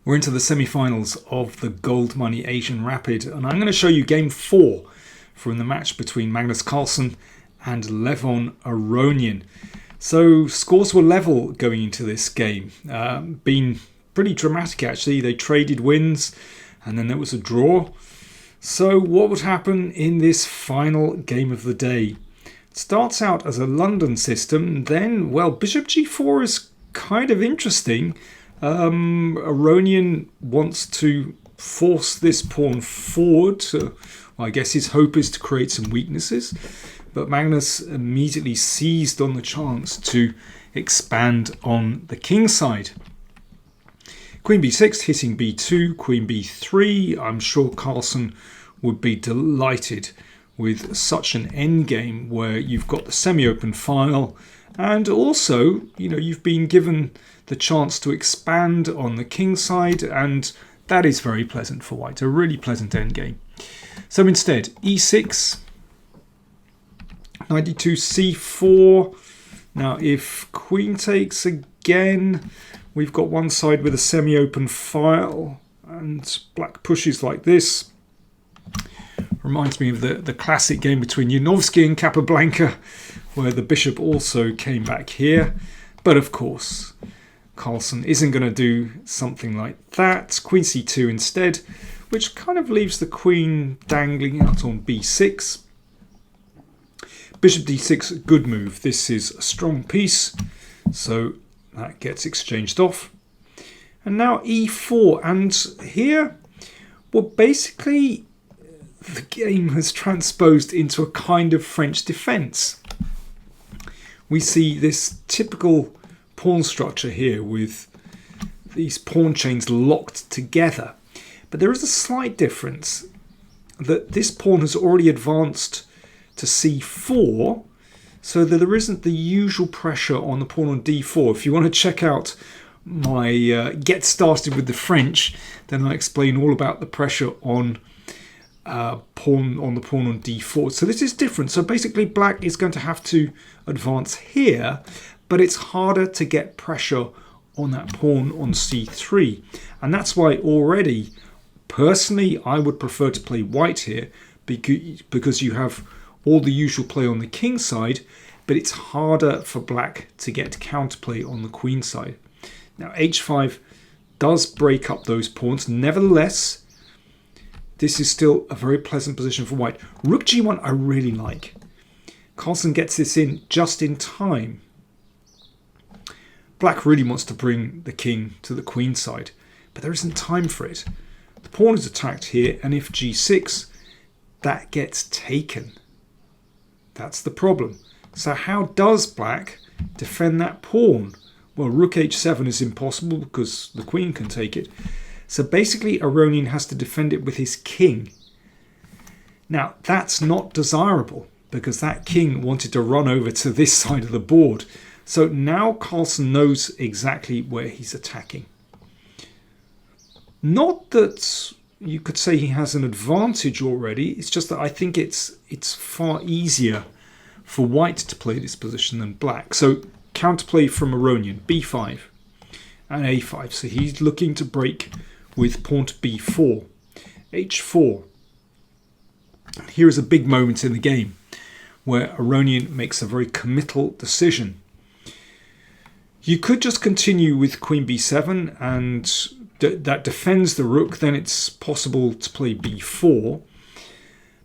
We're into the semi-finals of the Goldmoney Asian Rapid, and I'm going to show you game 4 from the match between Magnus Carlsen and Levon Aronian. So scores were level going into this game. Been pretty dramatic actually. They traded wins and then there was a draw. So what would happen in this final game of the day? It starts out as a London system, then, well, bishop g4 is kind of interesting. Aronian wants to force this pawn forward. Well, I guess his hope is to create some weaknesses, but Magnus immediately seized on the chance to expand on the king side. Queen b6 hitting b2, queen b3. I'm sure Carlsen would be delighted with such an endgame where you've got the semi-open file and also, you've been given the chance to expand on the king side, and that is very pleasant for white, a really pleasant endgame. So instead, e6, knight d2, c4. Now if queen takes again, we've got one side with a semi-open file, and black pushes like this. Reminds me of the classic game between Yanovsky and Capablanca, where the bishop also came back here. But of course, Carlsen isn't going to do something like that. Queen c2 instead, which kind of leaves the queen dangling out on b6. Bishop d6, good move. This is a strong piece, so that gets exchanged off. And now e4, and here, well, basically the game has transposed into a kind of French defense. We see this typical pawn structure here with these pawn chains locked together. But there is a slight difference that this pawn has already advanced to c4, so that there isn't the usual pressure on the pawn on d4. If you want to check out my Get Started with the French, then I explain all about the pressure on the pawn on d4. So this is different. So basically black is going to have to advance here, but it's harder to get pressure on that pawn on c3. And that's why already, personally, I would prefer to play white here because you have all the usual play on the king side, but it's harder for black to get counterplay on the queen side. Now h5 does break up those pawns. Nevertheless, this is still a very pleasant position for white. Rook g1 I really like. Carlsen gets this in just in time. Black really wants to bring the king to the queen side, but there isn't time for it. The pawn is attacked here, and if g6, that gets taken. That's the problem. So how does black defend that pawn? Well, rook h7 is impossible because the queen can take it. So basically Aronian has to defend it with his king. Now that's not desirable because that king wanted to run over to this side of the board. So now Carlsen knows exactly where he's attacking. Not that you could say he has an advantage already, it's just that I think it's far easier for white to play this position than black. So counterplay from Aronian, b5 and a5. So he's looking to break with pawn to b4, h4. Here is a big moment in the game where Aronian makes a very committal decision. You could just continue with queen b7 and that defends the rook, then it's possible to play b4.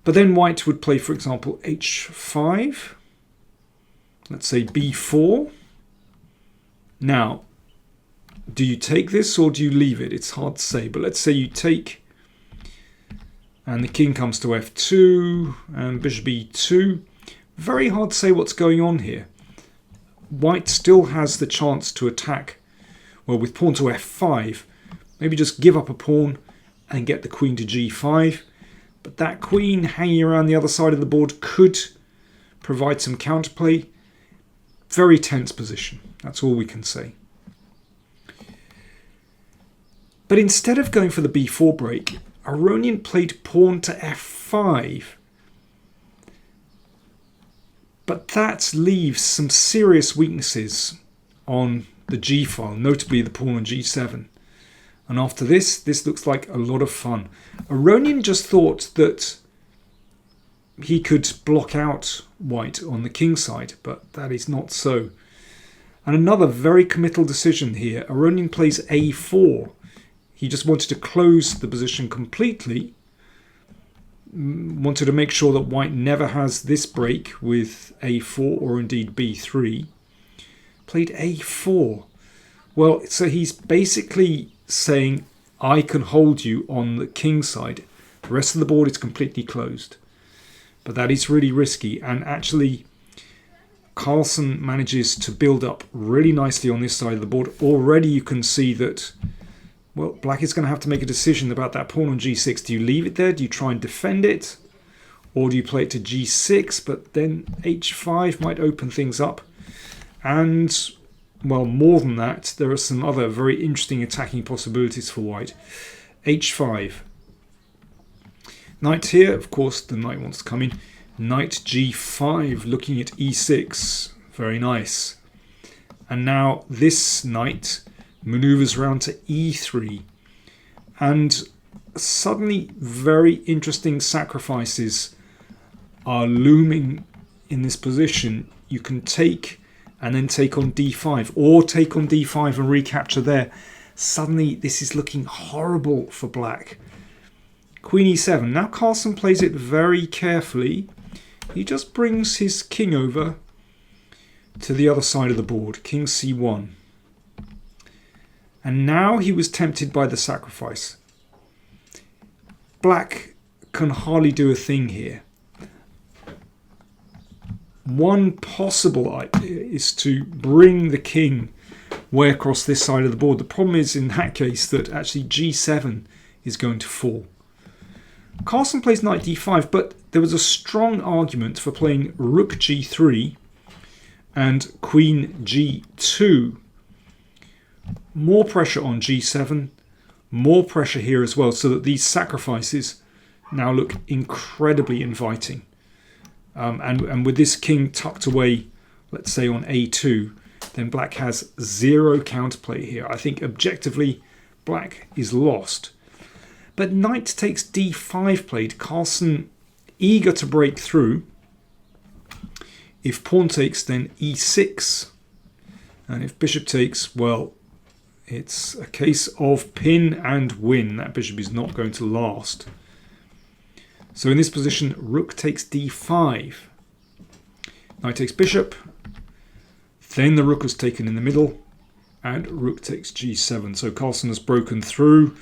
But then white would play, for example, h5. Let's say b4. Now, do you take this or do you leave it? It's hard to say, but let's say you take and the king comes to f2 and bishop e2. Very hard to say what's going on here. White still has the chance to attack, well, with pawn to f5. Maybe just give up a pawn and get the queen to g5. But that queen hanging around the other side of the board could provide some counterplay. Very tense position. That's all we can say. But instead of going for the b4 break, Aronian played pawn to f5. But that leaves some serious weaknesses on the g file, notably the pawn on g7. And after this looks like a lot of fun. Aronian just thought that he could block out white on the king side, but that is not so. And another very committal decision here. Aronian plays a4. He just wanted to close the position completely. Wanted to make sure that white never has this break with a4 or indeed b3. Played a4. Well, so he's basically saying, I can hold you on the king side. The rest of the board is completely closed. But that is really risky. And actually, Carlsen manages to build up really nicely on this side of the board. Already you can see that, well, black is going to have to make a decision about that pawn on g6. Do you leave it there? Do you try and defend it? Or do you play it to g6? But then h5 might open things up. And, well, more than that, there are some other very interesting attacking possibilities for white. h5. Knight here, of course, the knight wants to come in. Knight g5, looking at e6. Very nice. And now this knight maneuvers around to e3. And suddenly very interesting sacrifices are looming in this position. You can take and then take on d5, or take on d5 and recapture there. Suddenly this is looking horrible for black. Queen e7. Now Carlsen plays it very carefully. He just brings his king over to the other side of the board. King c1. And now he was tempted by the sacrifice. Black can hardly do a thing here. One possible idea is to bring the king way across this side of the board. The problem is in that case that actually g7 is going to fall. Carlsen plays knight d5, but there was a strong argument for playing rook g3 and queen g2. More pressure on g7, more pressure here as well, so that these sacrifices now look incredibly inviting. And with this king tucked away, let's say on a2, then black has zero counterplay here. I think objectively black is lost. But knight takes d5 played. Carlsen eager to break through. If pawn takes, then e6. And if bishop takes, well, it's a case of pin and win. That bishop is not going to last. So in this position, rook takes d5. Knight takes bishop. Then the rook was taken in the middle. And rook takes g7. So Carlsen has broken through.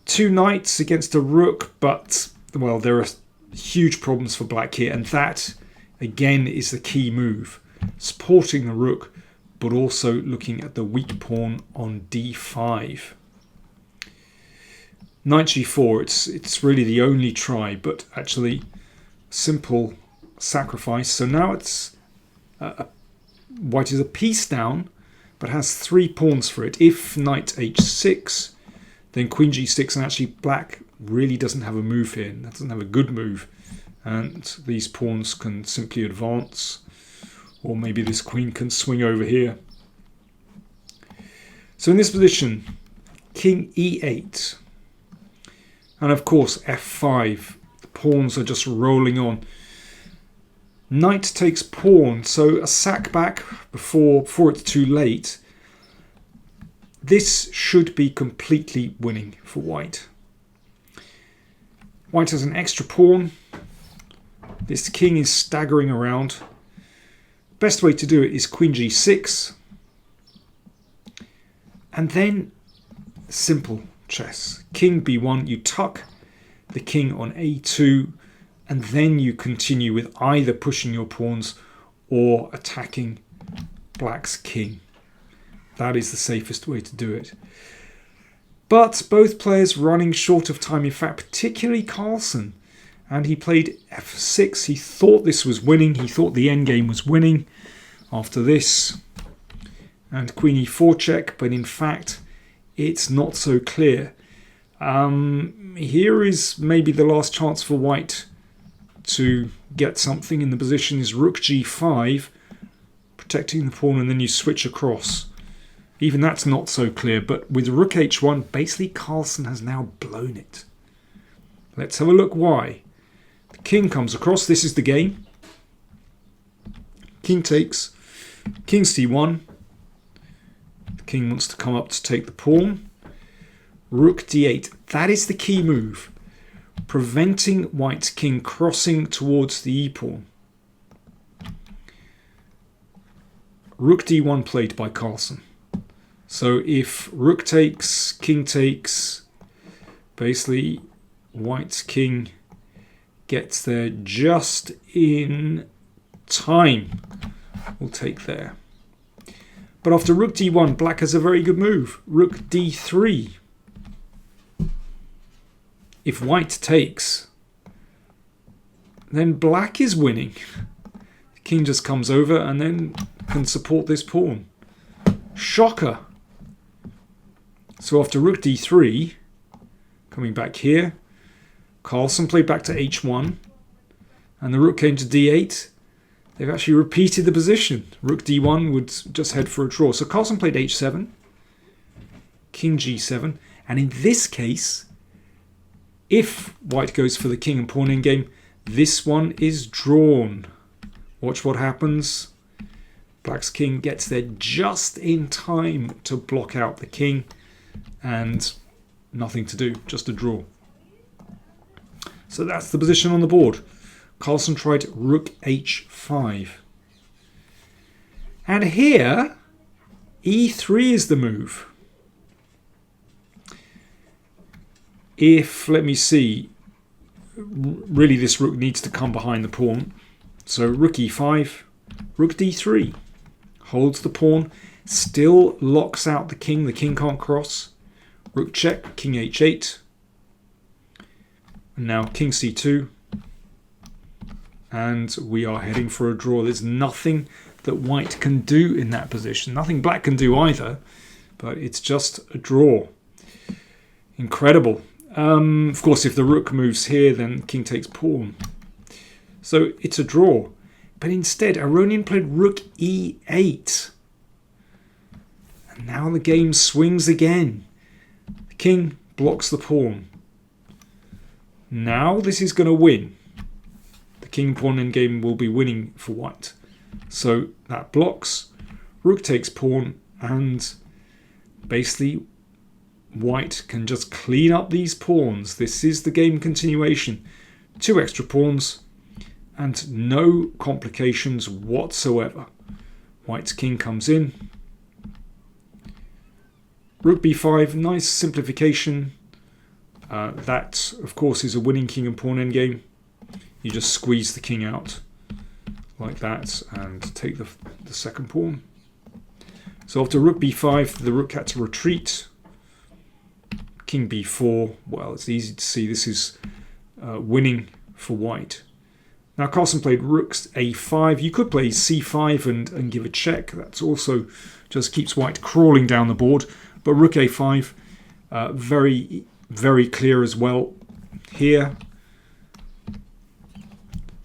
Two knights against a rook, but, well, there are huge problems for black here. And that, again, is the key move. Supporting the rook, but also looking at the weak pawn on d5. Knight g4, it's really the only try, but actually simple sacrifice. So now it's white is a piece down, but has 3 pawns for it. If knight h6, then queen g6, and actually black really doesn't have a move here. That doesn't have a good move. And these pawns can simply advance. Or maybe this queen can swing over here. So in this position, king e8. And of course f5. The pawns are just rolling on. Knight takes pawn. So a sack back before it's too late. This should be completely winning for white. White has an extra pawn. This king is staggering around. Best way to do it is queen g6. And then simple chess. King b1, you tuck the king on a2, and then you continue with either pushing your pawns or attacking black's king. That is the safest way to do it. But both players running short of time, in fact, particularly Carlsen. And he played f6. He thought this was winning. He thought the endgame was winning after this. And queen e4 check, but in fact, it's not so clear. Here is maybe the last chance for white to get something in the position is rook g5, protecting the pawn, and then you switch across. Even that's not so clear, but with rook h1, basically Carlsen has now blown it. Let's have a look why. The king comes across, this is the game. King takes, king c1. The king wants to come up to take the pawn. Rook d8, that is the key move. Preventing white's king crossing towards the e-pawn. Rook d1 played by Carlsen. So if rook takes, king takes, basically white's king gets there just in time. We'll take there. But after rook d1, black has a very good move. Rook d3. If white takes, then black is winning. The king just comes over and then can support this pawn. Shocker. So after rook d3, coming back here, Carlsen played back to h1, and the rook came to d8. They've actually repeated the position. Rook d1 would just head for a draw. So Carlsen played h7, king g7, and in this case, if white goes for the king and pawn endgame, this one is drawn. Watch what happens. Black's king gets there just in time to block out the king, and nothing to do, just a draw. So that's the position on the board. Carlsen tried rook h5. And here, e3 is the move. If, let me see, really this rook needs to come behind the pawn. So rook e5, rook d3. Holds the pawn, still locks out the king can't cross. Rook check, king h8. And now king c2. And we are heading for a draw. There's nothing that white can do in that position. Nothing black can do either, but it's just a draw. Incredible. Of course, if the rook moves here, then king takes pawn. So it's a draw. But instead, Aronian played rook e8. And now the game swings again. The king blocks the pawn. Now this is going to win. The king pawn endgame will be winning for white. So that blocks. Rook takes pawn, and basically white can just clean up these pawns. This is the game continuation. 2 extra pawns and no complications whatsoever. White's king comes in. Rook b5, nice simplification. That, of course, is a winning king and pawn endgame. You just squeeze the king out like that and take the second pawn. So after rook b5, the rook had to retreat. King b4, well, it's easy to see this is winning for white. Now Carlsen played rook a5. You could play c5 and give a check. That's also just keeps white crawling down the board. But rook a5, very, very clear as well here.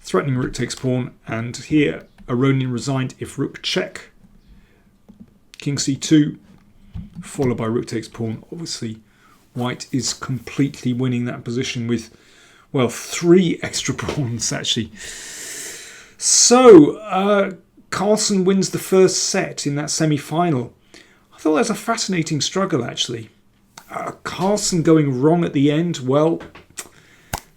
Threatening rook takes pawn, and here Aronian resigned if rook check. King c2, followed by rook takes pawn. Obviously, white is completely winning that position with, well, 3 extra pawns actually. So Carlsen wins the first set in that semi-final. I thought that was a fascinating struggle actually. Carlsen going wrong at the end, well,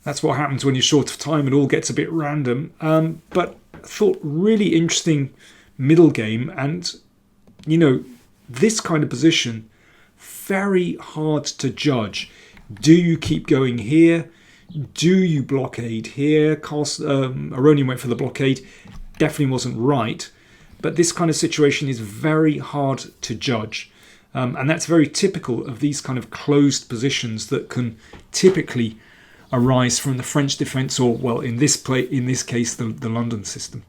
that's what happens when you're short of time. It all gets a bit random. But I thought really interesting middle game, and you know, this kind of position, very hard to judge. Do you keep going here? Do you blockade here? Aronian went for the blockade. Definitely wasn't right. But this kind of situation is very hard to judge. And that's very typical of these kind of closed positions that can typically arise from the French defence, or, well, in this case, the London system.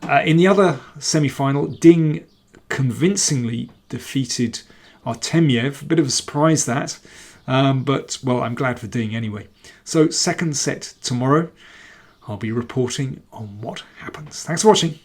In the other semi-final, Ding convincingly defeated Artemiev. A bit of a surprise that. But, well, I'm glad for Ding anyway. So, second set tomorrow. I'll be reporting on what happens. Thanks for watching.